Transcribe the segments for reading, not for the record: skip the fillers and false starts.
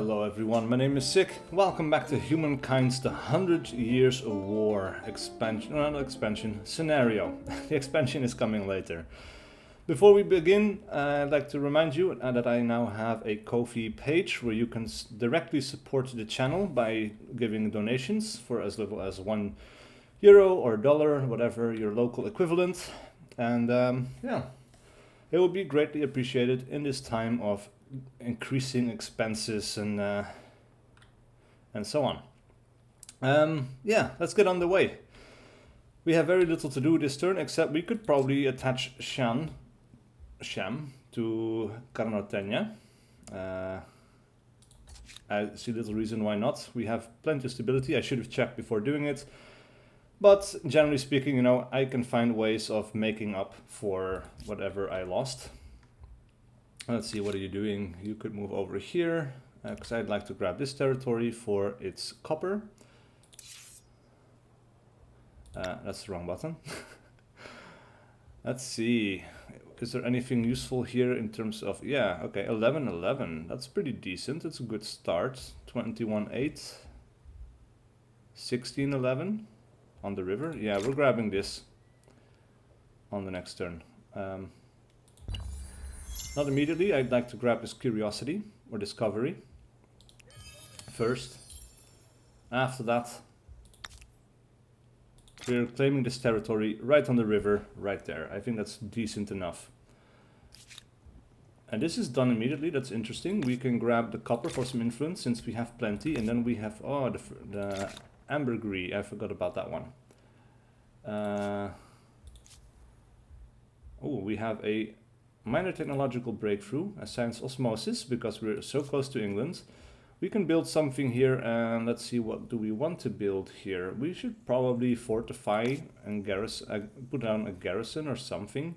Hello everyone, my name is SiC. Welcome back to Humankind's The 100 Years of War expansion scenario. The expansion is coming later. Before we begin, I'd like to remind you that I now have a Ko-fi page where you can directly support the channel by giving donations for as little as €1 or $1, whatever your local equivalent. And yeah, it would be greatly appreciated in this time of increasing expenses and so on. Yeah, let's get on the way. We have very little to do this turn, except we could probably attach Sham to Carnotenia. I see little reason why not. We have plenty of stability. I should have checked before doing it. But generally speaking, you know, I can find ways of making up for whatever I lost. Let's see, what are you doing? You could move over here, because I'd like to grab this territory for its copper. That's the wrong button. Let's see, is there anything useful here in terms of, yeah, okay, 11-11, that's pretty decent, it's a good start. 21-8, 16-11 on the river. Yeah, we're grabbing this on the next turn. Not immediately, I'd like to grab this curiosity or discovery first. After that, we're claiming this territory right on the river, right there. I think that's decent enough. And this is done immediately, that's interesting. We can grab the copper for some influence since we have plenty. And then we have, oh, the ambergris, I forgot about that one. Oh, we have a minor technological breakthrough, a science osmosis, because we're so close to England. We can build something here, and let's see, what do we want to build here? We should probably fortify and garrison, put down a garrison or something.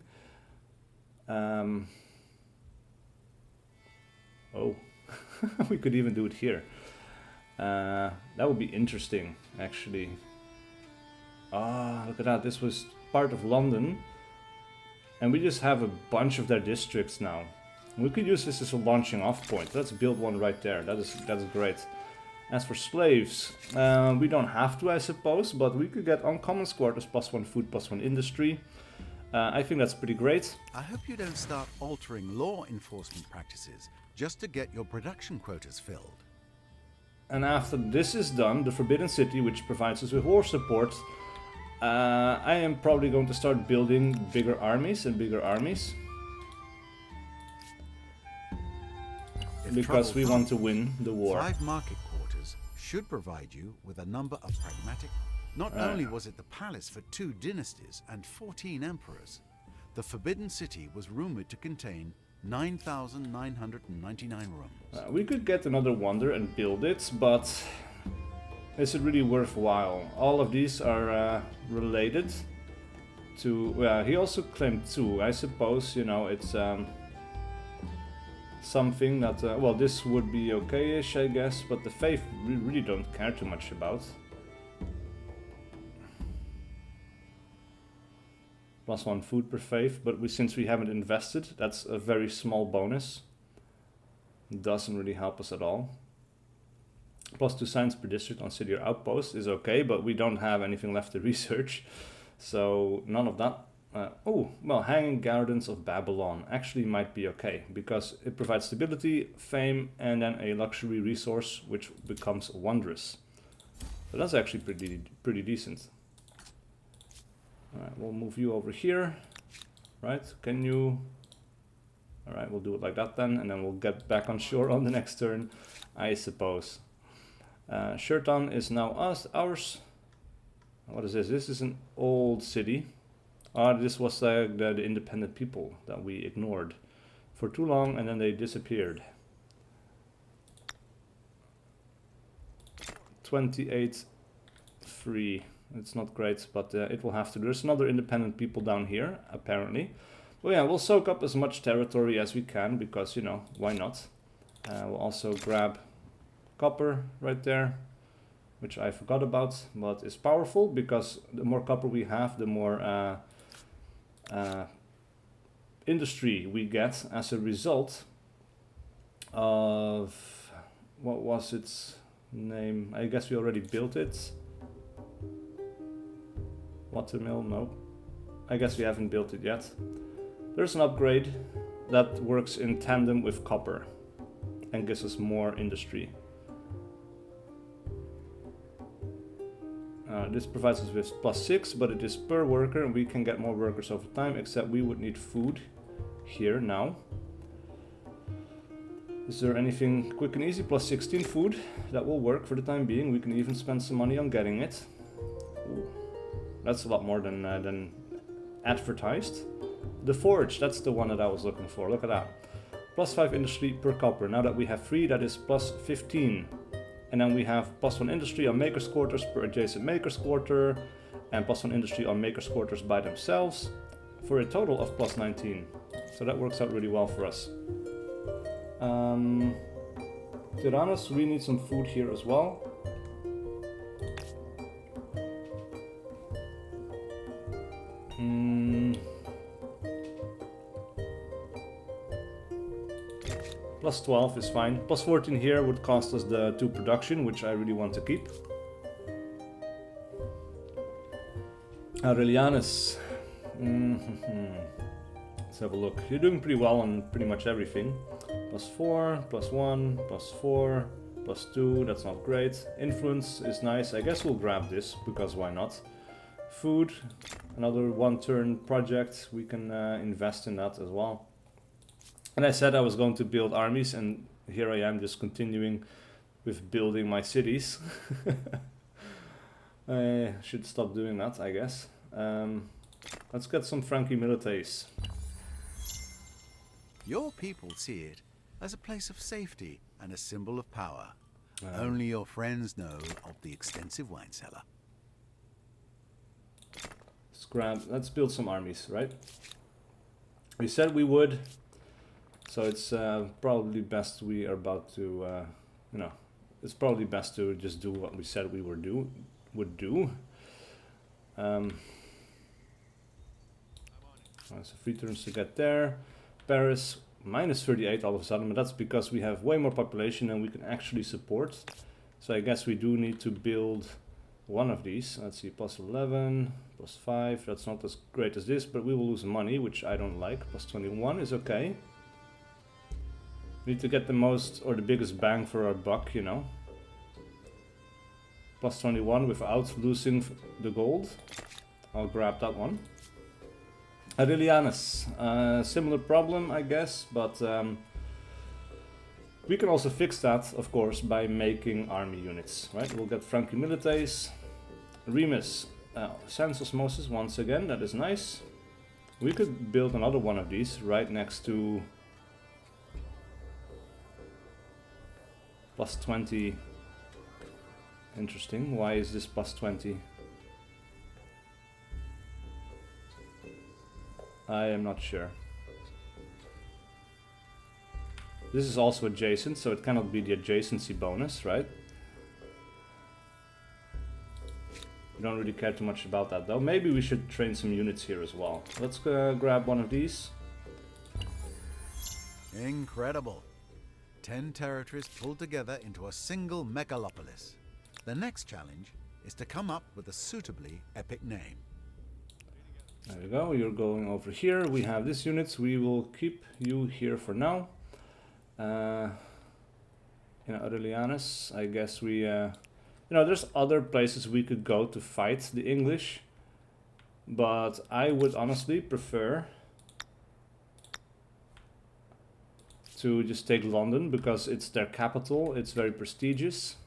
Oh, we could even do it here. That would be interesting, actually. Ah, look at that, this was part of London. And we just have a bunch of their districts now. We could use this as a launching off point. Let's build one right there. That's great. As for slaves, we don't have to, I suppose, but we could get uncommon quarters, +1 food, +1 industry. I think that's pretty great. I hope you don't start altering law enforcement practices just to get your production quotas filled. And after this is done, the Forbidden City, which provides us with war support, I am probably going to start building bigger armies and bigger armies. Because we want to win the war. 5 market quarters should provide you with a number of pragmatic... Not only was it the palace for 2 dynasties and 14 emperors, the Forbidden City was rumored to contain 9,999 rooms. We could get another wonder and build it, but is it really worthwhile? All of these are related to... Well, he also claimed 2. I suppose, you know, it's something that... well, this would be okay-ish, I guess, but the faith we really don't care too much about. +1 food per faith, but since we haven't invested, that's a very small bonus. It doesn't really help us at all. +2 science per district on city or outpost is okay, but we don't have anything left to research, so none of that. Oh, well, Hanging Gardens of Babylon actually might be okay, because it provides stability, fame, and then a luxury resource, which becomes wondrous. So that's actually pretty decent. Alright, we'll move you over here. Right, can you... Alright, we'll do it like that then, and then we'll get back on shore on the next turn, I suppose. Shirton is now ours. What is this? This is an old city. This was the independent people that we ignored for too long, and then they disappeared. 28-3. It's not great, but it will have to. There's another independent people down here, apparently. Well, yeah, we'll soak up as much territory as we can, because, you know, why not? We'll also grab copper right there, which I forgot about, but is powerful, because the more copper we have, the more industry we get as a result of What was its name? I guess we already built it. Watermill, no. I guess we haven't built it yet. There's an upgrade that works in tandem with copper and gives us more industry. This provides us with +6, but it is per worker and we can get more workers over time, except we would need food here now. Is there anything quick and easy? +16 food. That will work for the time being. We can even spend some money on getting it. Ooh, that's a lot more than advertised. The forge, that's the one that I was looking for. Look at that. +5 industry per copper. Now that we have 3, that is +15. And then we have +1 industry on makers quarters per adjacent makers quarter, and +1 industry on makers quarters by themselves, for a total of +19. So that works out really well for us. Tyrannus, we need some food here as well. +12 is fine. +14 here would cost us the 2 production, which I really want to keep. Aurelianus. Let's have a look. You're doing pretty well on pretty much everything. +4, +1, +4, +2. That's not great. Influence is nice. I guess we'll grab this, because why not? Food, another 1-turn project. We can invest in that as well. And I said I was going to build armies, and here I am just continuing with building my cities. I should stop doing that, I guess. Let's get some Frankie Militaries. Your people see it as a place of safety and a symbol of power. Only your friends know of the extensive wine cellar. Let's build some armies, right? We said we would. So it's probably best we are about to, it's probably best to just do what we said we would do. So 3 turns to get there. Paris, -38 all of a sudden, but that's because we have way more population than we can actually support. So I guess we do need to build one of these. Let's see, +11, +5, that's not as great as this, but we will lose money, which I don't like. +21 is okay. We need to get the most or the biggest bang for our buck, you know. +21 without losing the gold. I'll grab that one. Aurelianus, similar problem, I guess, but we can also fix that, of course, by making army units, right? We'll get Frankie Militaries. Remus, Sans Osmosis once again, that is nice. We could build another one of these right next to +20. Interesting. Why is this +20? I am not sure. This is also adjacent, so it cannot be the adjacency bonus, right? We don't really care too much about that though. Maybe we should train some units here as well. Let's grab one of these. Incredible. 10 territories pulled together into a single megalopolis. The next challenge is to come up with a suitably epic name. There we go, you're going over here. We have this units, we will keep you here for now. Aurelianus, I guess we, there's other places we could go to fight the English, but I would honestly prefer to just take London because it's their capital, it's very prestigious.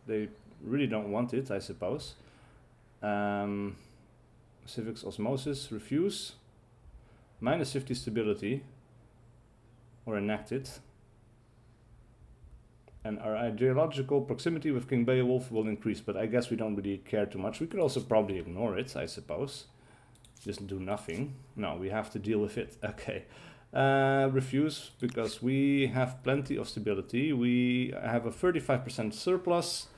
They really don't want it, I suppose. Civics Osmosis, refuse. -50 stability. Or enact it. And our ideological proximity with King Beowulf will increase, but I guess we don't really care too much. We could also probably ignore it, I suppose. Just do nothing. No, we have to deal with it. Okay. Refuse, because we have plenty of stability. We have a 35% surplus,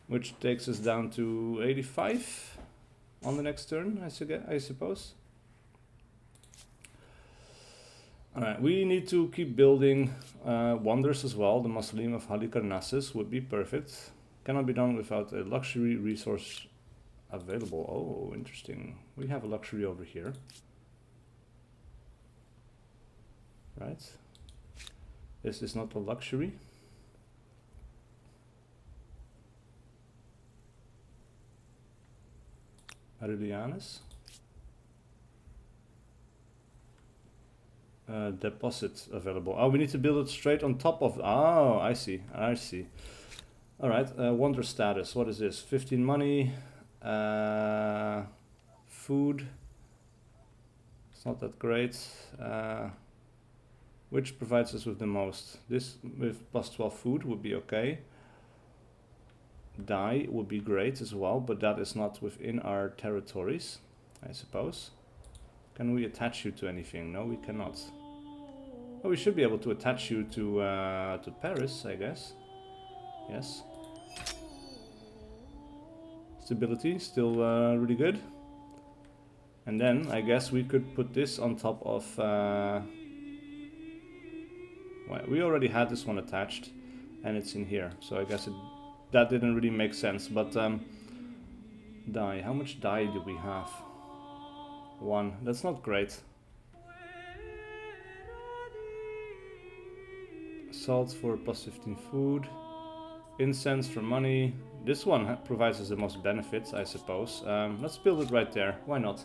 which takes us down to 85 on the next turn, I suppose. Alright, we need to keep building wonders as well. The Mausoleum of Halicarnassus would be perfect. Cannot be done without a luxury resource available. Oh, interesting. We have a luxury over here. Right. This is not a luxury. Aurelianus. Deposit available. Oh, we need to build it straight on top of. Oh, I see. I see. All right. Wonder status. What is this? 15 money. Food. It's not that great. Which provides us with the most? This with plus 12 food would be okay. Dye would be great as well, but that is not within our territories, I suppose. Can we attach you to anything? No, we cannot. Oh, we should be able to attach you to Paris, I guess. Yes. Stability, still really good. And then, I guess we could put this on top of... well, we already had this one attached, and it's in here. So I guess that didn't really make sense, but... dye, how much dye do we have? 1. That's not great. Salt for plus 15 food. Incense for money. This one provides us the most benefits, I suppose. Let's build it right there. Why not?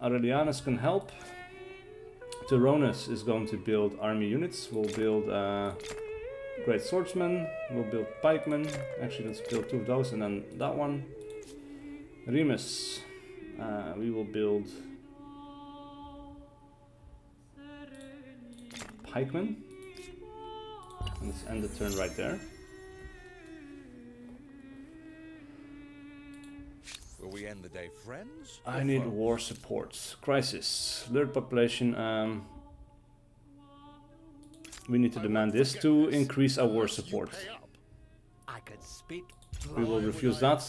Aurelianus can help. Tyrannus is going to build army units. We'll build great swordsmen. We'll build pikemen. Actually, let's build 2 of those and then that one. Remus. We will build pikemen. Let's end the turn right there. Will we end the day friends? I need war support. Crisis. Alert population. We need to demand this to increase our war support. I could speak. We will refuse that.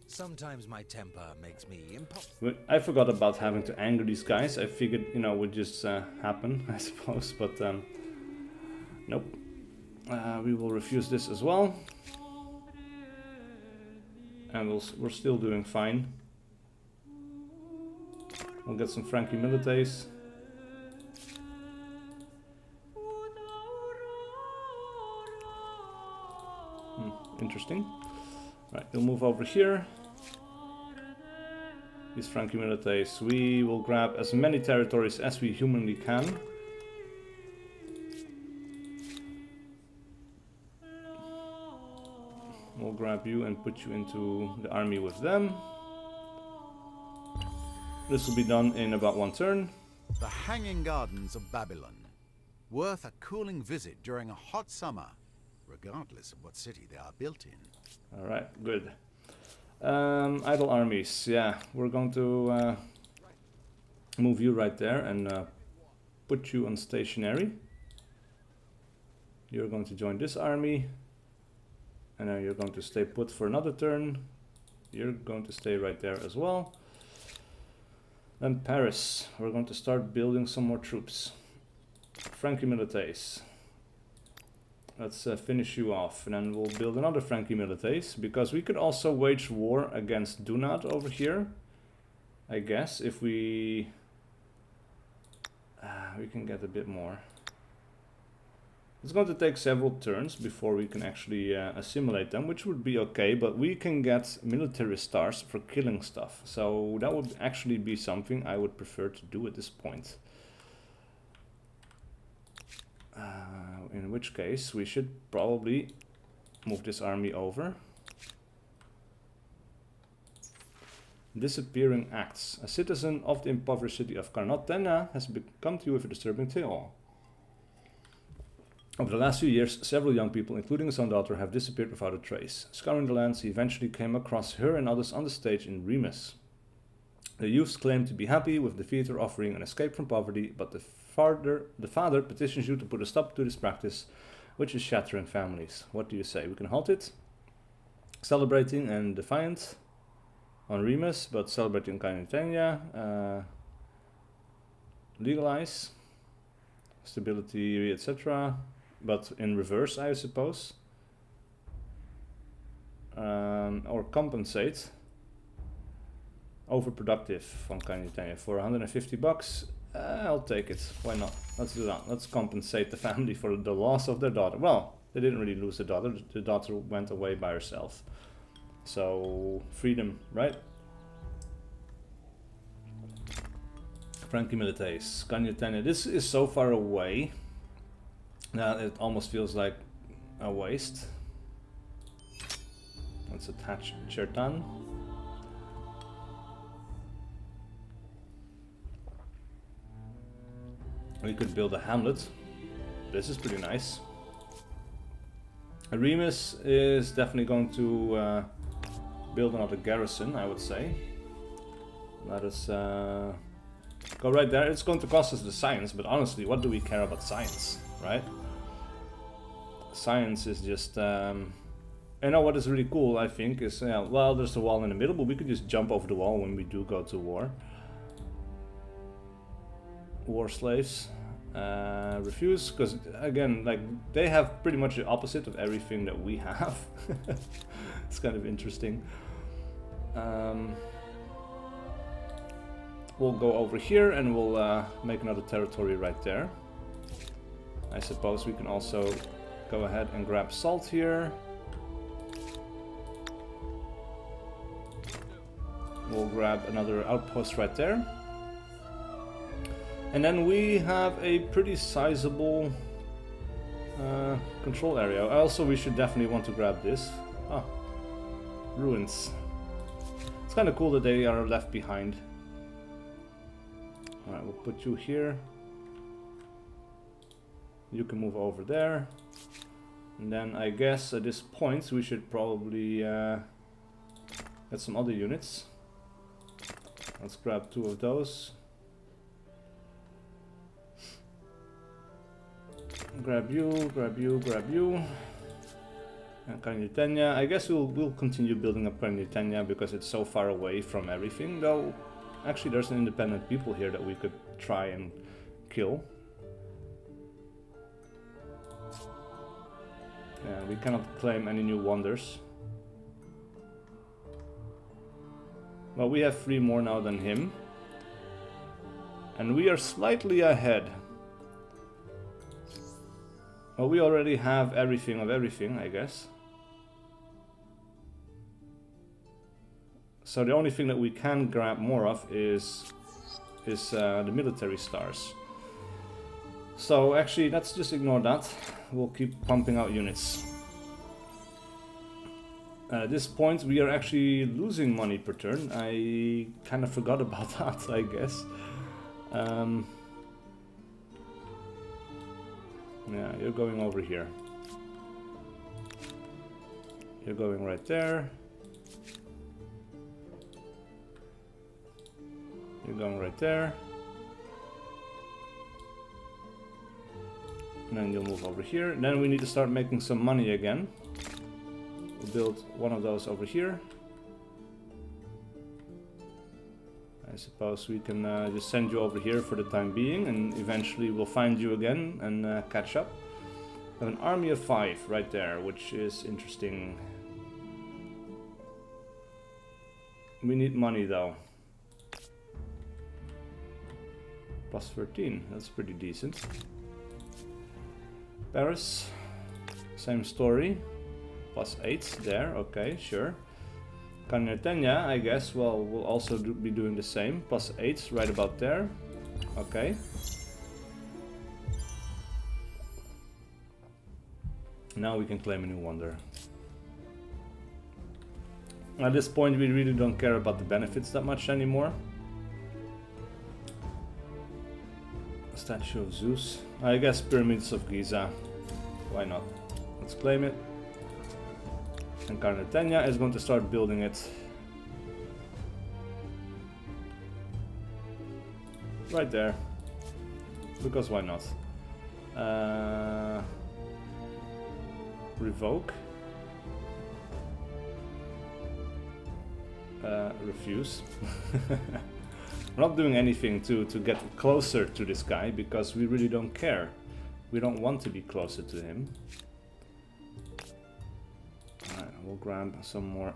Sometimes my temper makes me impulsive. I forgot about having to anger these guys. I figured, you know, it would just happen, I suppose, but nope. We will refuse this as well. And we're still doing fine. We'll get some Frankie Milites. Interesting. Right, we'll move over here. These Frankie Milites, we will grab as many territories as we humanly can. We'll grab you and put you into the army with them. This will be done in about 1 turn. The Hanging Gardens of Babylon. Worth a cooling visit during a hot summer, regardless of what city they are built in. Alright, good. Idle armies, yeah, we're going to move you right there and put you on stationary. You're going to join this army, and then you're going to stay put for another turn. You're going to stay right there as well. Then Paris, we're going to start building some more troops. Frankie Milites. Let's finish you off, and then we'll build another Frankie Milites, because we could also wage war against Dunat over here, I guess, if we can get a bit more. It's going to take several turns before we can actually assimilate them, which would be okay, but we can get military stars for killing stuff, so that would actually be something I would prefer to do at this point. In which case, we should probably move this army over. Disappearing acts. A citizen of the impoverished city of Carnotena has come to you with a disturbing tale. Over the last few years, several young people, including his own daughter, have disappeared without a trace. Scouring the lands, he eventually came across her and others on the stage in Remus. The youths claim to be happy with the theater offering an escape from poverty, but the father petitions you to put a stop to this practice, which is shattering families. What do you say? We can halt it? Celebrating and defiant on Remus, but celebrating Carnotena. legalize, stability, etc. But in reverse, I suppose. Or compensate. Overproductive from Humankind for 150 bucks. I'll take it. Why not? Let's do that. Let's compensate the family for the loss of their daughter. Well, they didn't really lose the daughter. The daughter went away by herself. So, freedom, right? Frankie Milites, Humankind. This is so far away that it almost feels like a waste. Let's attach Chertan. We could build a hamlet. This is pretty nice. Remus is definitely going to build another garrison, I would say. Let us go right there. It's going to cost us the science, but honestly, what do we care about science, right? Science is just... you know what is really cool, I think, is... well, there's a wall in the middle, but we could just jump over the wall when we do go to war. War slaves. Refuse, because again, like, they have pretty much the opposite of everything that we have. It's kind of interesting. We'll go over here and we'll make another territory right there. I suppose we can also go ahead and grab salt here. We'll grab another outpost right there. And then we have a pretty sizable control area. Also, we should definitely want to grab this. Ah, ruins. It's kind of cool that they are left behind. Alright, we'll put you here. You can move over there. And then I guess at this point we should probably get some other units. Let's grab 2 of those. Grab you, grab you, grab you. And Humankind. I guess we'll continue building up Humankind because it's so far away from everything. Though, actually, there's an independent people here that we could try and kill. Yeah, we cannot claim any new wonders. Well, we have 3 more now than him. And we are slightly ahead. Well, we already have everything of everything, I guess. So the only thing that we can grab more of is the military stars. So actually, let's just ignore that. We'll keep pumping out units. At this point, we are actually losing money per turn. I kind of forgot about that, I guess. Yeah, you're going over here. You're going right there. You're going right there. And then you'll move over here. And then we need to start making some money again. We'll build one of those over here. I suppose we can just send you over here for the time being, and eventually we'll find you again and catch up. We have an army of 5 right there, which is interesting. We need money though. Plus 13, that's pretty decent. Paris, same story. Plus 8 there, okay, sure. Humankind, I guess, well, we'll also be doing the same. Plus 8 right about there. Okay. Now we can claim a new wonder. At this point, we really don't care about the benefits that much anymore. Statue of Zeus. I guess Pyramids of Giza. Why not? Let's claim it. And Humankind is going to start building it. Right there. Because why not? Revoke. Refuse. We're not doing anything to get closer to this guy because we really don't care. We don't want to be closer to him. Alright, we'll grab some more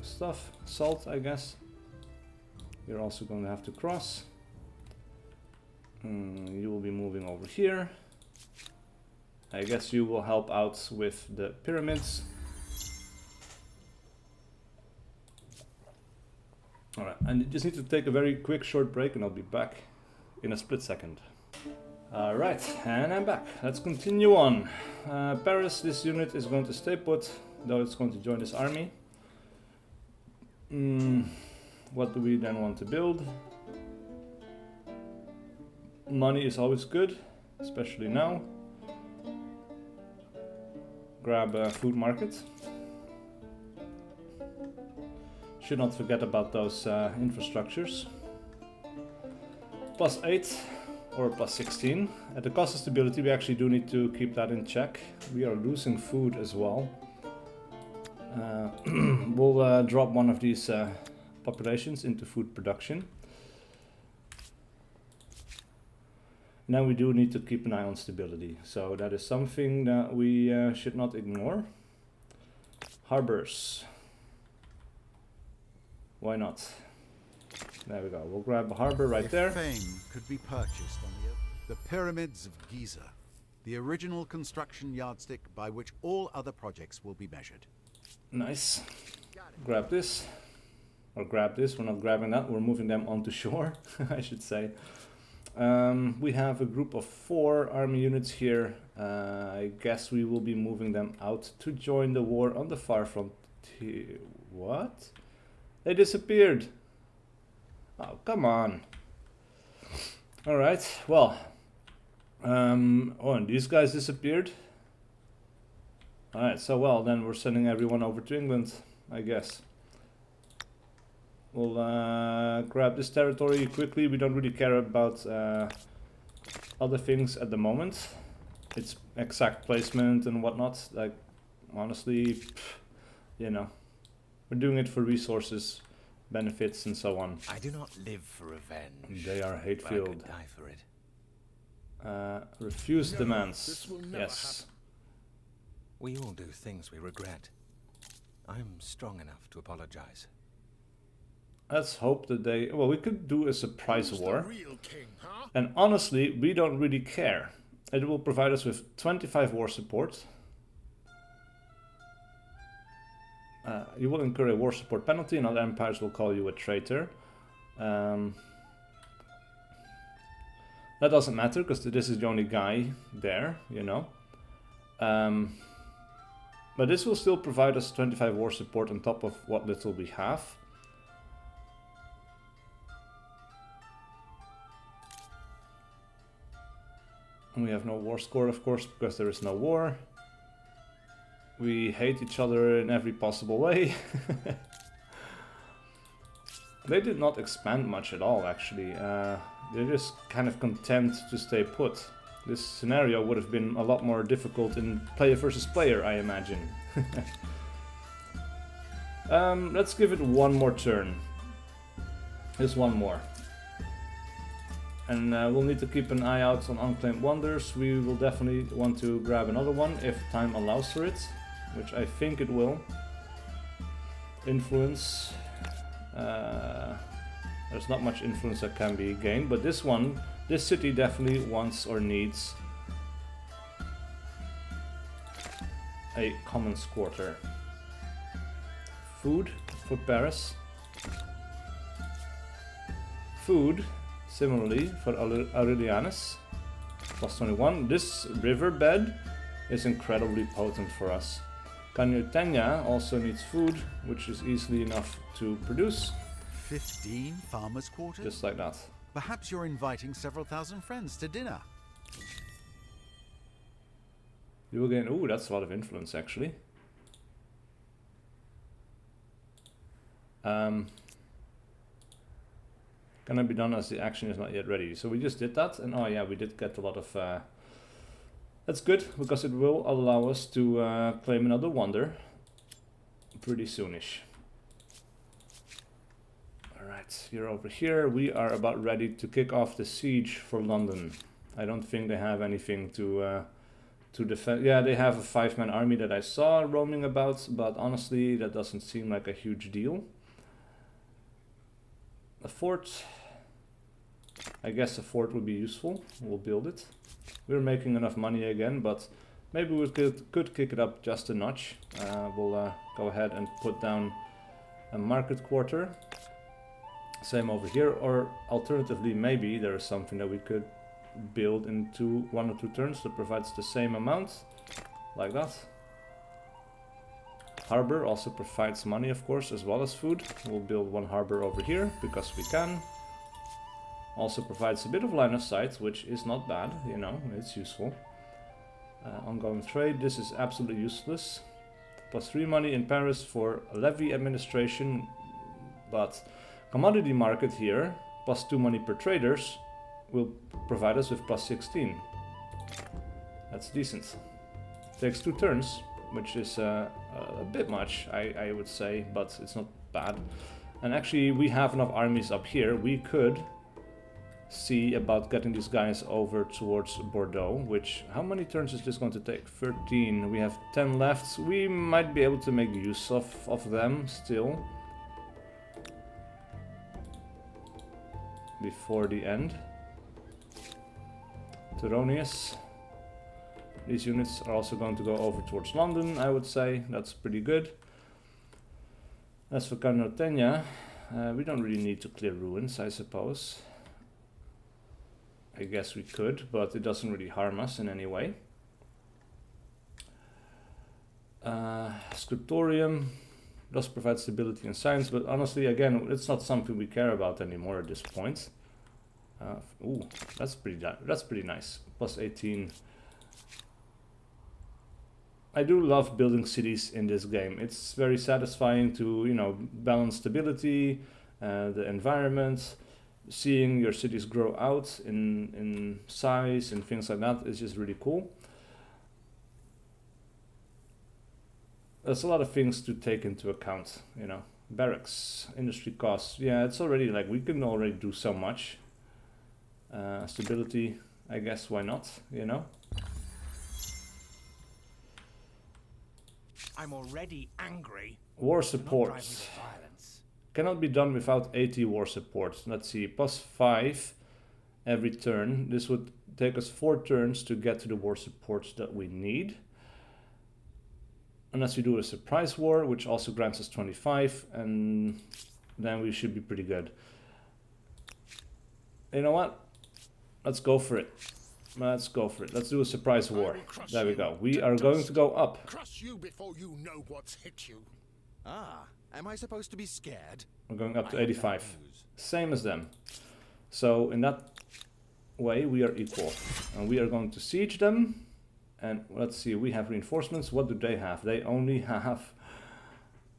stuff. Salt, I guess. You're also going to have to cross. You will be moving over here. I guess you will help out with the pyramids. Alright, and you just need to take a very quick short break and I'll be back in a split second. Alright, and I'm back. Let's continue on. Paris, this unit is going to stay put, though it's going to join this army. What do we then want to build? Money is always good, especially now. Grab a food market. Should not forget about those infrastructures. +8 or +16. At the cost of stability, we actually do need to keep that in check. We are losing food as well. We'll drop one of these populations into food production. Now we do need to keep an eye on stability, so that is something that we should not ignore. Harbors. Why not? There we go. We'll grab a harbor right there. Fame could be purchased on the pyramids of Giza, the original construction yardstick by which all other projects will be measured. Nice. Grab this. Or grab this. We're not grabbing that. We're moving them onto shore, I should say. We have a group of 4 army units here. I guess we will be moving them out to join the war on the far frontier. What? They disappeared. Oh, come on. Alright, well. Oh, and these guys disappeared. Alright, so well, then we're sending everyone over to England, I guess. We'll grab this territory quickly. We don't really care about other things at the moment. Its exact placement and whatnot. Like, honestly, you know, we're doing it for resources, benefits, and so on. I do not live for revenge. They are hate-filled. I could die for it. Refuse No, demands. this will never Yes. We all do things we regret. I'm strong enough to apologize. Let's hope that they... Well, we could do a surprise Who's war. the real king, huh? And honestly, we don't really care. It will provide us with 25 war support. You will incur a war support penalty and other empires will call you a traitor. That doesn't matter because this is the only guy there, you know. But this will still provide us 25 war support on top of what little we have. And we have no war score, of course, because there is no war. We hate each other in every possible way. They did not expand much at all, actually. They're just kind of content to stay put. This scenario would have been a lot more difficult in player versus player, I imagine. Let's give it one more turn. Just one more. And we'll need to keep an eye out on Unclaimed Wonders. We will definitely want to grab another one if time allows for it, which I think it will. Influence. There's not much influence that can be gained, but this one, this city definitely wants or needs a commons quarter. Food for Paris. Food, similarly, for Aurelianus. +21. This riverbed is incredibly potent for us. Canyutenya also needs food, which is easily enough to produce. 15 farmers' quarters? Just like that. Perhaps you're inviting several thousand friends to dinner. You will gain... Ooh, that's a lot of influence, actually. Can it be done as the action is not yet ready? So we just did that, and oh yeah, we did get a lot of... That's good, because it will allow us to claim another wonder pretty soonish. Alright. Alright, you're over here. We are about ready to kick off the siege for London. I don't think they have anything to defend. Yeah, they have a 5-man army that I saw roaming about, but honestly, that doesn't seem like a huge deal. A fort. I guess a fort would be useful. We'll build it. We're making enough money again, but maybe we could kick it up just a notch. We'll go ahead and put down a market quarter. Same over here, or alternatively, maybe there is something that we could build in 1 or 2 turns that provides the same amount, like that. Harbor also provides money, of course, as well as food. We'll build 1 harbor over here, because we can. Also provides a bit of line of sight, which is not bad, you know, it's useful. Ongoing trade, this is absolutely useless. +3 money in Paris for levy administration, but commodity market here, +2 money per traders, will provide us with +16. That's decent. Takes 2 turns, which is a bit much, I would say, but it's not bad. And actually, we have enough armies up here. We could see about getting these guys over towards Bordeaux, which, how many turns is this going to take? 13. We have 10 left. We might be able to make use of them still before the end. Turonius. These units are also going to go over towards London, I would say. That's pretty good. As for Carnotenia, we don't really need to clear ruins, I suppose. I guess we could, but it doesn't really harm us in any way. Scriptorium does provide stability and science, but honestly, again, it's not something we care about anymore at this point. Ooh, that's pretty nice. +18. I do love building cities in this game. It's very satisfying to, you know, balance stability, the environment. Seeing your cities grow out in size and things like that is just really cool. There's a lot of things to take into account, you know. Barracks, industry costs. Yeah, it's already like we can already do so much. Stability, I guess, why not, you know? I'm already angry. War support. Cannot be done without 80 war support. Let's see, +5 every turn. This would take us 4 turns to get to the war support that we need. Unless we do a surprise war, which also grants us 25, and then we should be pretty good. You know what? Let's go for it. Let's go for it. Let's do a surprise war. There we go. We are going to go up. Crush you before you know what's hit you. Ah, am I supposed to be scared? We're going up to 85. Same as them. So in that way, we are equal. And we are going to siege them. And let's see, we have reinforcements. What do they have? They only have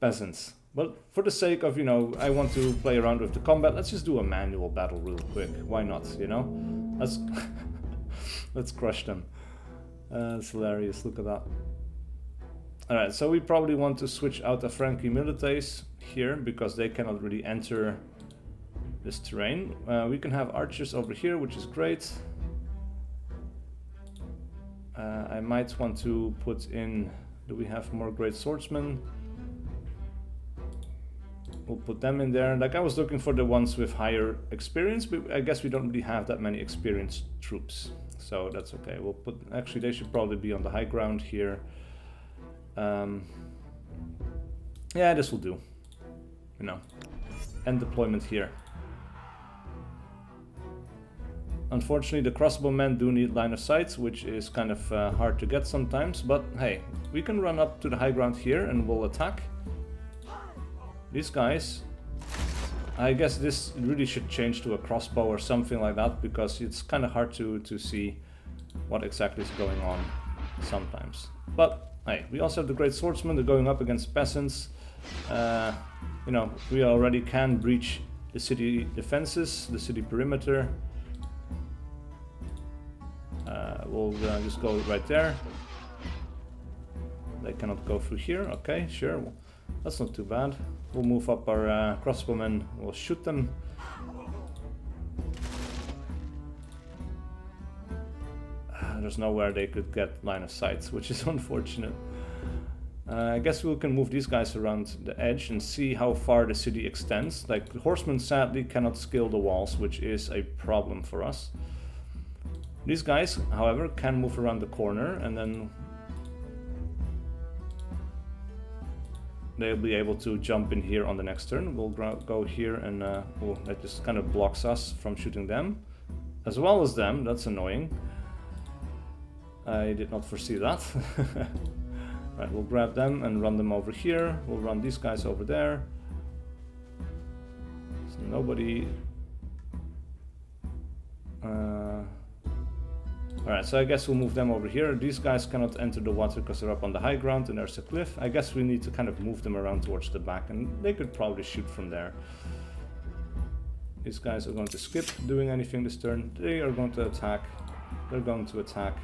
peasants. But for the sake of, you know, I want to play around with the combat, let's just do a manual battle real quick. Why not, you know? Let's let's crush them. It's hilarious, look at that. Alright, so we probably want to switch out the Frankie Milites here, because they cannot really enter this terrain. We can have archers over here, which is great. I might want to put in... Do we have more great swordsmen? We'll put them in there. Like, I was looking for the ones with higher experience, but I guess we don't really have that many experienced troops. So that's okay. We'll put... Actually, they should probably be on the high ground here. Yeah, this will do. You know. End deployment here. Unfortunately, the crossbowmen do need line of sight, which is kind of hard to get sometimes. But hey, we can run up to the high ground here and we'll attack. These guys... I guess this really should change to a crossbow or something like that, because it's kind of hard to see what exactly is going on sometimes. But hey, we also have the great swordsmen. They're going up against peasants. You know, we already can breach the city defenses, the city perimeter. We'll just go right there. They cannot go through here. Okay, sure. Well, that's not too bad. We'll move up our crossbowmen, we'll shoot them. There's nowhere they could get line of sight, which is unfortunate. I guess we can move these guys around the edge and see how far the city extends. Like, the horsemen sadly cannot scale the walls, which is a problem for us. These guys, however, can move around the corner, and then they'll be able to jump in here on the next turn. We'll go here and that just kind of blocks us from shooting them. As well as them, that's annoying. I did not foresee that. Right, we'll grab them and run them over here. We'll run these guys over there. So nobody... Alright, so I guess we'll move them over here. These guys cannot enter the water because they're up on the high ground and there's a cliff. I guess we need to kind of move them around towards the back, and they could probably shoot from there. These guys are going to skip doing anything this turn. They are going to attack. They're going to attack.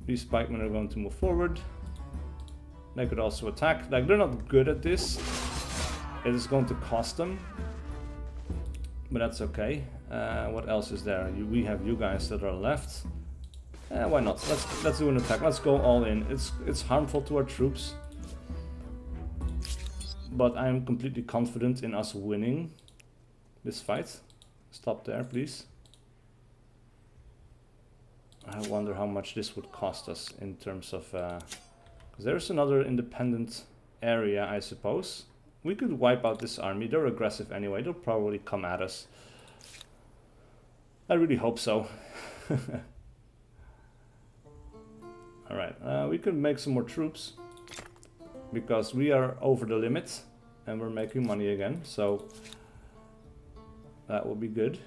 These pikemen are going to move forward. They could also attack. Like, they're not good at this. It is going to cost them. But that's okay. What else is there? We have you guys that are left. Why not? Let's do an attack. Let's go all in. It's harmful to our troops. But I'm completely confident in us winning this fight. Stop there, please. I wonder how much this would cost us in terms of... Because there's another independent area, I suppose. We could wipe out this army. They're aggressive anyway. They'll probably come at us. I really hope so. Alright, we could make some more troops. Because we are over the limit. And we're making money again. So that will be good.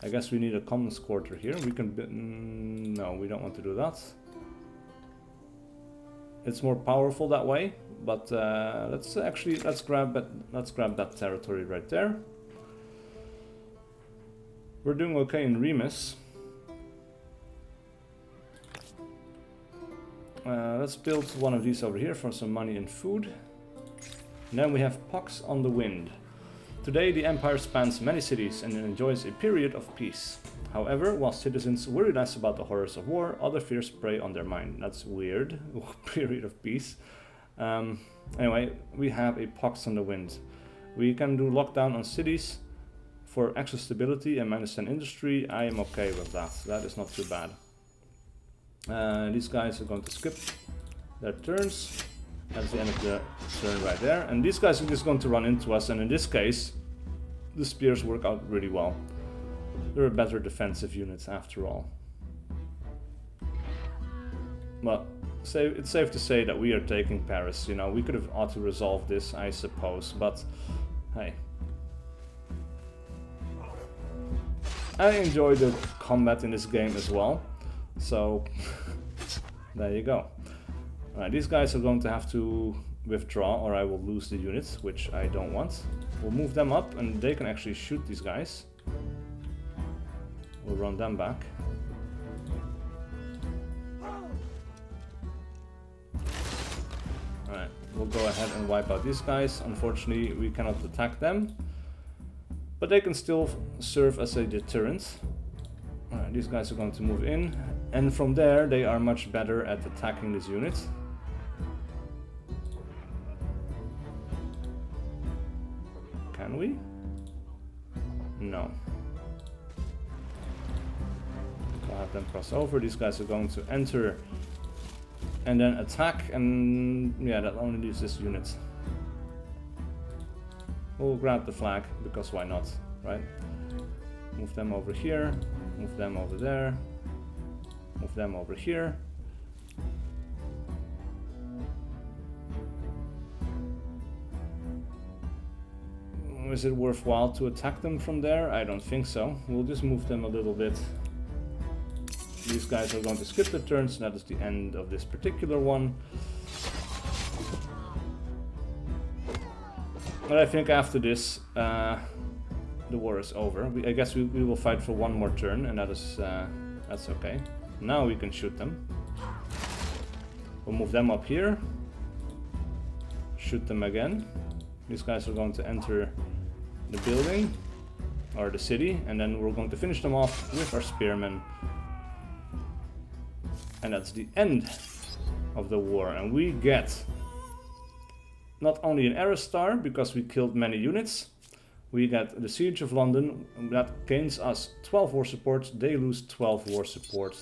I guess we need a commons quarter here. We can... no, we don't want to do that. It's more powerful that way. But let's grab that territory right there. We're doing okay in Remus. Let's build one of these over here for some money and food. And then we have Pox on the Wind. Today the Empire spans many cities and enjoys a period of peace. However, while citizens worry less about the horrors of war, other fears prey on their mind. That's weird. Period of peace. Anyway, we have a Pox on the Wind. We can do lockdown on cities for extra stability and -10 industry. I am okay with that. That is not too bad. These guys are going to skip their turns. That's the end of the turn right there. And these guys are just going to run into us, and in this case, the spears work out really well. They're a better defensive unit after all. Well, it's safe to say that we are taking Paris. You know, we could have auto-resolved this, I suppose, but hey. I enjoy the combat in this game as well, so there you go. Alright, these guys are going to have to withdraw or I will lose the unit, which I don't want. We'll move them up and they can actually shoot these guys. We'll run them back. Alright, we'll go ahead and wipe out these guys. Unfortunately, we cannot attack them. But they can still serve as a deterrent. Alright, these guys are going to move in. And from there, they are much better at attacking this unit. Can we? No. I'll have them cross over. These guys are going to enter and then attack, and yeah, that only leaves this unit. We'll grab the flag, because why not, right? Move them over here, move them over there, move them over here. Is it worthwhile to attack them from there? I don't think so. We'll just move them a little bit. These guys are going to skip the turns, and that is the end of this particular one. But I think after this, the war is over. I guess we will fight for one more turn, and that is that's okay. Now we can shoot them. We'll move them up here. Shoot them again. These guys are going to enter the building, or the city, and then we're going to finish them off with our spearmen. And that's the end of the war. And we get not only an Era Star, because we killed many units, we get the Siege of London, that gains us 12 war support, they lose 12 war support.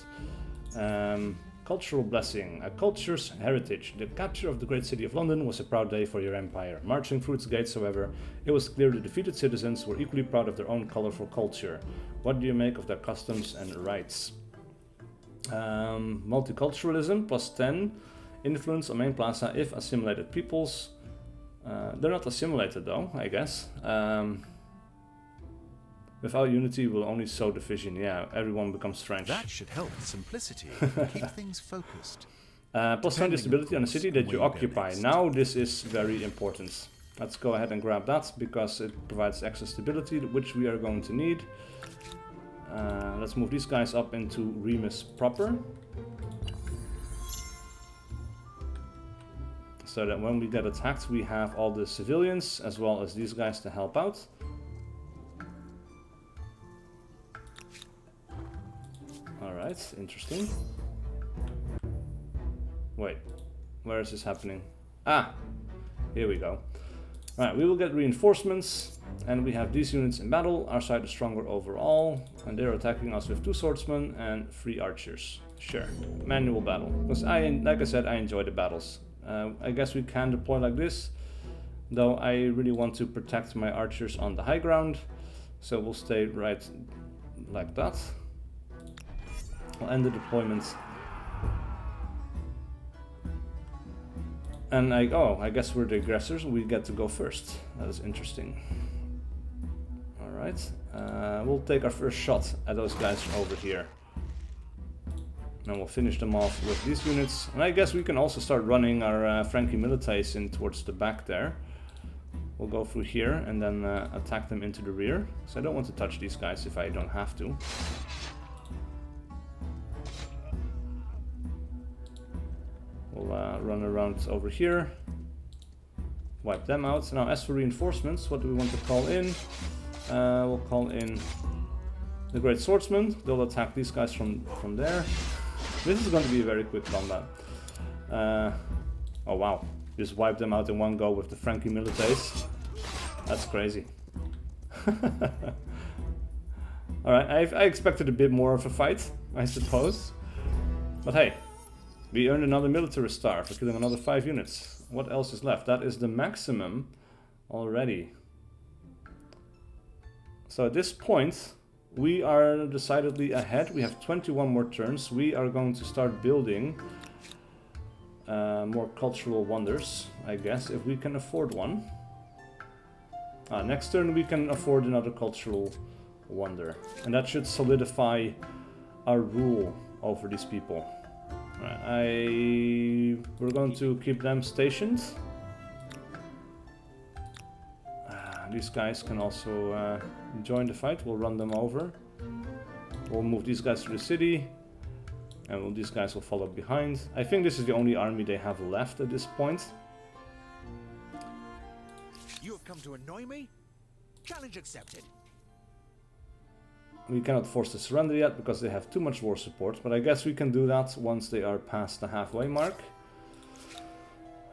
Cultural blessing, a culture's heritage. The capture of the great city of London was a proud day for your empire. Marching through its gates, however, it was clear the defeated citizens were equally proud of their own colorful culture. What do you make of their customs and rights? Multiculturalism, +10. Influence on main plaza if assimilated peoples. They're not assimilated though, I guess. Without unity, we'll only sow division. Yeah, everyone becomes French. That should help with simplicity and keep things focused. +20 stability on the city that you occupy. Now this is very important. Let's go ahead and grab that, because it provides extra stability, which we are going to need. Let's move these guys up into Remus proper. So that when we get attacked, we have all the civilians, as well as these guys to help out. Alright, interesting. Wait, where is this happening? Ah, here we go. Alright, we will get reinforcements, and we have these units in battle. Our side is stronger overall, and they're attacking us with 2 swordsmen and 3 archers. Sure, manual battle. Because like I said, I enjoy the battles. I guess we can deploy like this, though I really want to protect my archers on the high ground, so we'll stay right like that. I'll end the deployment. And I guess we're the aggressors, we get to go first. That is interesting. Alright, we'll take our first shot at those guys over here. And we'll finish them off with these units. And I guess we can also start running our Frankie Militaries in towards the back there. We'll go through here and then attack them into the rear. So I don't want to touch these guys if I don't have to. We'll run around over here. Wipe them out. Now as for reinforcements, what do we want to call in? We'll call in the Great Swordsman. They'll attack these guys from there. This is going to be a very quick combat. Oh wow, just wipe them out in one go with the Frankie Militaries. That's crazy. Alright, I expected a bit more of a fight, I suppose. But hey, we earned another military star for killing another 5 units. What else is left? That is the maximum already. So at this point, we are decidedly ahead. We have 21 more turns. We are going to start building more cultural wonders, I guess, if we can afford one. Next turn we can afford another cultural wonder. And that should solidify our rule over these people. We're going to keep them stationed. These guys can also join the fight. We'll run them over. We'll move these guys to the city, and these guys will follow behind. I think this is the only army they have left at this point. You have come to annoy me? Challenge accepted. We cannot force the surrender yet because they have too much war support, but I guess we can do that once they are past the halfway mark.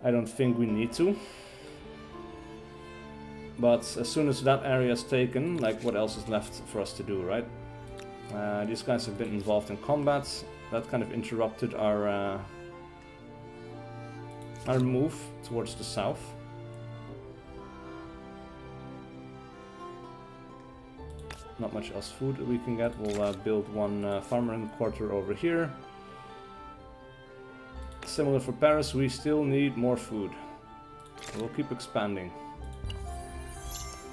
I don't think we need to. But as soon as that area is taken, like, what else is left for us to do, right? These guys have been involved in combat. That kind of interrupted our move towards the south. Not much else food that we can get. We'll build one farmer quarter over here. Similar for Paris, we still need more food. We'll keep expanding.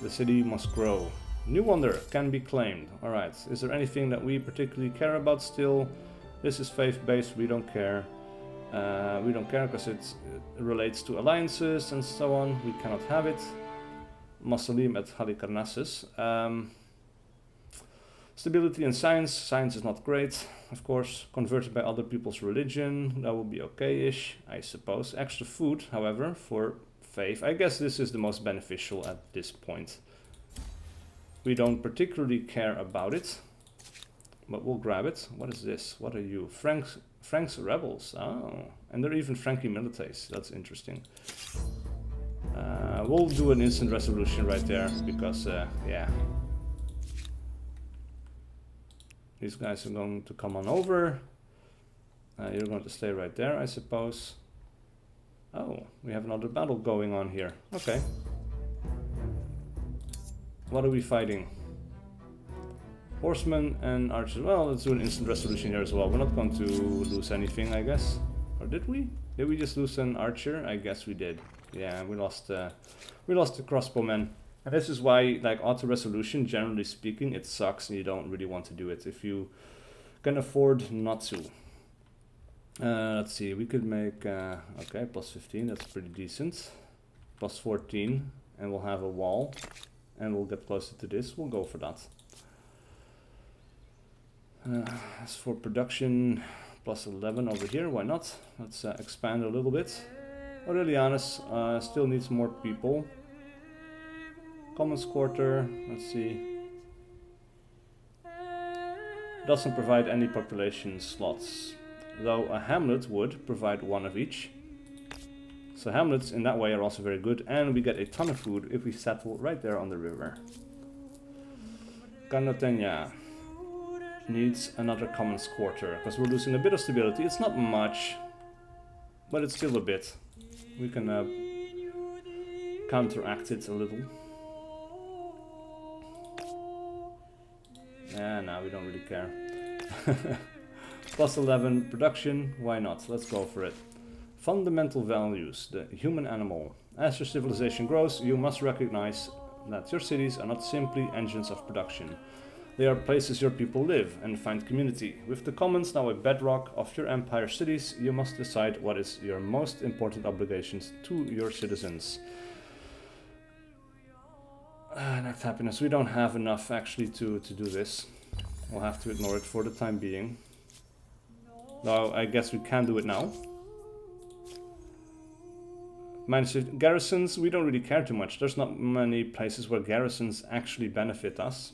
The city must grow. New wonder can be claimed. Alright, is there anything that we particularly care about still? This is faith-based, we don't care. We don't care because it relates to alliances and so on. We cannot have it. Mausoleum at Halicarnassus. Stability and science. Science is not great, of course. Converted by other people's religion. That would be okay-ish, I suppose. Extra food, however, for faith. I guess this is the most beneficial at this point. We don't particularly care about it, but we'll grab it. What is this? What are you? Frank's rebels. Oh, and they're even Frankie militaries. That's interesting. We'll do an instant resolution right there because, yeah. These guys are going to come on over. You're going to stay right there, I suppose. Oh, we have another battle going on here. Okay. What are we fighting? Horsemen and archers. Well, let's do an instant resolution here as well. We're not going to lose anything, I guess. Or did we? Did we just lose an archer? I guess we did. Yeah, we lost the crossbowmen. And this is why, like, auto resolution, generally speaking, it sucks and you don't really want to do it if you can afford not to. Let's see, we could make, okay, plus 15, that's pretty decent. Plus 14, and we'll have a wall. And we'll get closer to this, we'll go for that. As for production, plus 11 over here, why not? Let's expand a little bit. Aurelianus still needs more people. Commons Quarter, let's see. Doesn't provide any population slots, though a hamlet would provide one of each. So hamlets in that way are also very good, and we get a ton of food if we settle right there on the river. Canotenya needs another Commons Quarter, because we're losing a bit of stability. It's not much, but it's still a bit. We can counteract it a little. No, we don't really care. Plus 11 production, why not? Let's go for it. Fundamental values, the human animal. As your civilization grows, you must recognize that your cities are not simply engines of production. They are places your people live and find community. With the commons now a bedrock of your empire cities, you must decide what is your most important obligations to your citizens. Next happiness. We don't have enough actually to do this. We'll have to ignore it for the time being. Though I guess we can do it now. Minus garrisons, we don't really care too much. There's not many places where garrisons actually benefit us.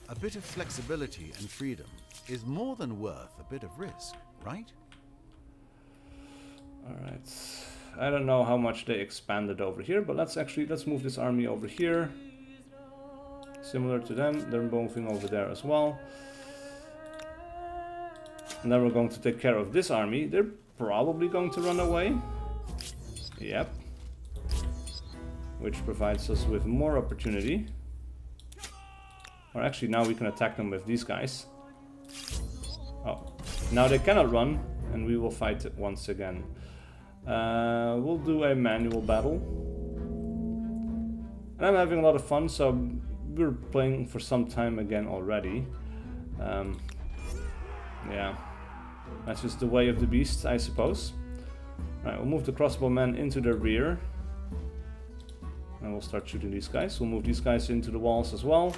A bit of flexibility and freedom is more than worth a bit of risk, right? Alright. I don't know how much they expanded over here, but let's move this army over here. Similar to them, they're moving over there as well. And then we're going to take care of this army. They're probably going to run away. Yep. Which provides us with more opportunity. Or actually now we can attack them with these guys. Oh, now they cannot run, and we will fight it once again. We'll do a manual battle. And I'm having a lot of fun, so we're playing for some time again already. Yeah, that's just the way of the beast, I suppose. Alright, we'll move the crossbowmen into the rear. And we'll start shooting these guys. We'll move these guys into the walls as well.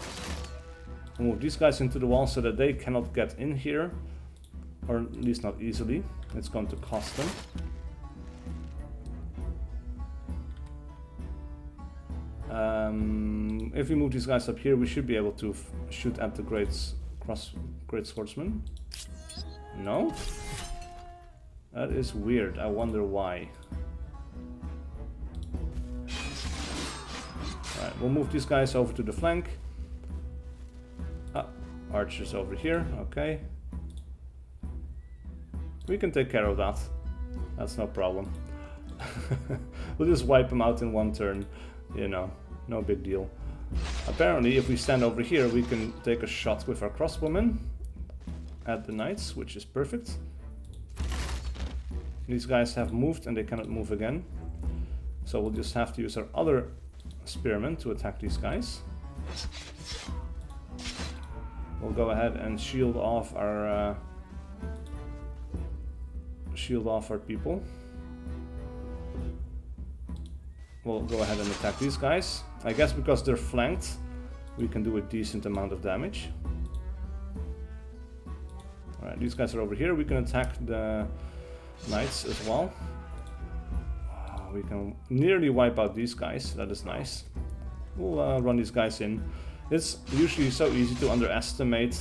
We'll move these guys into the walls so that they cannot get in here. Or at least not easily. It's going to cost them. If we move these guys up here, we should be able to shoot at the great swordsman. No? That is weird. I wonder why. Alright, we'll move these guys over to the flank. Ah, archers over here. Okay. We can take care of that. That's no problem. We'll just wipe them out in one turn. You know, no big deal. Apparently, if we stand over here, we can take a shot with our crossbowmen at the knights, which is perfect. These guys have moved and they cannot move again. So we'll just have to use our other spearmen to attack these guys. We'll go ahead and shield off our people. We'll go ahead and attack these guys. I guess because they're flanked, we can do a decent amount of damage. Alright, these guys are over here. We can attack the knights as well. We can nearly wipe out these guys. That is nice. We'll run these guys in. It's usually so easy to underestimate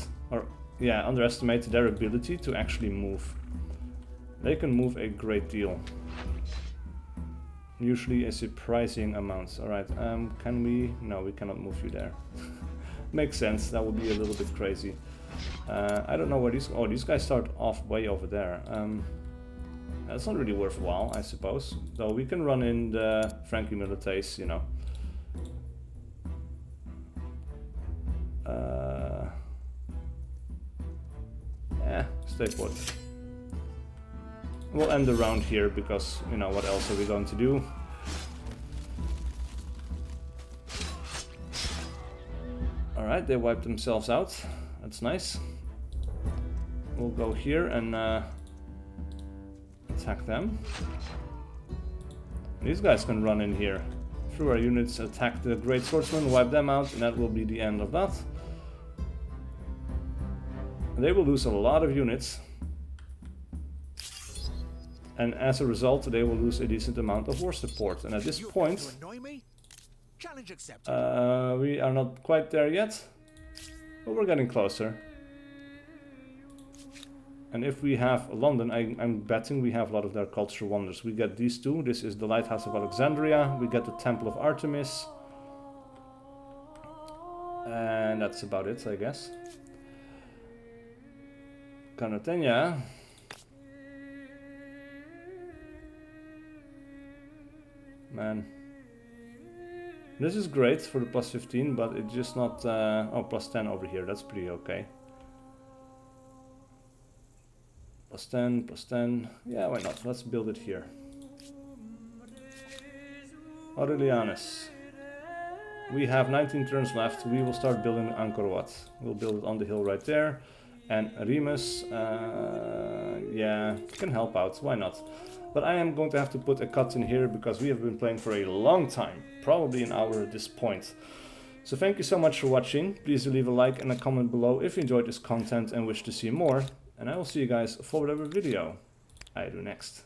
their ability to actually move. They can move a great deal. Usually a surprising amount. Alright, can we... No, we cannot move you there. Makes sense, that would be a little bit crazy. I don't know where these... Oh, these guys start off way over there. That's not really worthwhile, I suppose. Though we can run in the Frankie Militates, you know. Yeah, stay put. We'll end the round here because, you know, what else are we going to do? Alright, they wiped themselves out. That's nice. We'll go here and attack them. These guys can run in here. Through our units, attack the Great Swordsman, wipe them out, and that will be the end of that. They will lose a lot of units. And as a result, they will lose a decent amount of war support. And at this point, Challenge accepted. we are not quite there yet, but we're getting closer. And if we have London, I'm betting we have a lot of their cultural wonders. We get these two. This is the Lighthouse of Alexandria. We get the Temple of Artemis. And that's about it, I guess. Carnatenia. Man. This is great for the plus 15, but it's just not... oh, plus 10 over here. That's pretty okay. Plus 10, plus 10. Yeah, why not? Let's build it here. Aurelianus. We have 19 turns left. We will start building Angkor Wat. We'll build it on the hill right there. And Remus, yeah, can help out. Why not? But I am going to have to put a cut in here because we have been playing for a long time. Probably an hour at this point. So thank you so much for watching. Please do leave a like and a comment below if you enjoyed this content and wish to see more. And I will see you guys for whatever video I do next.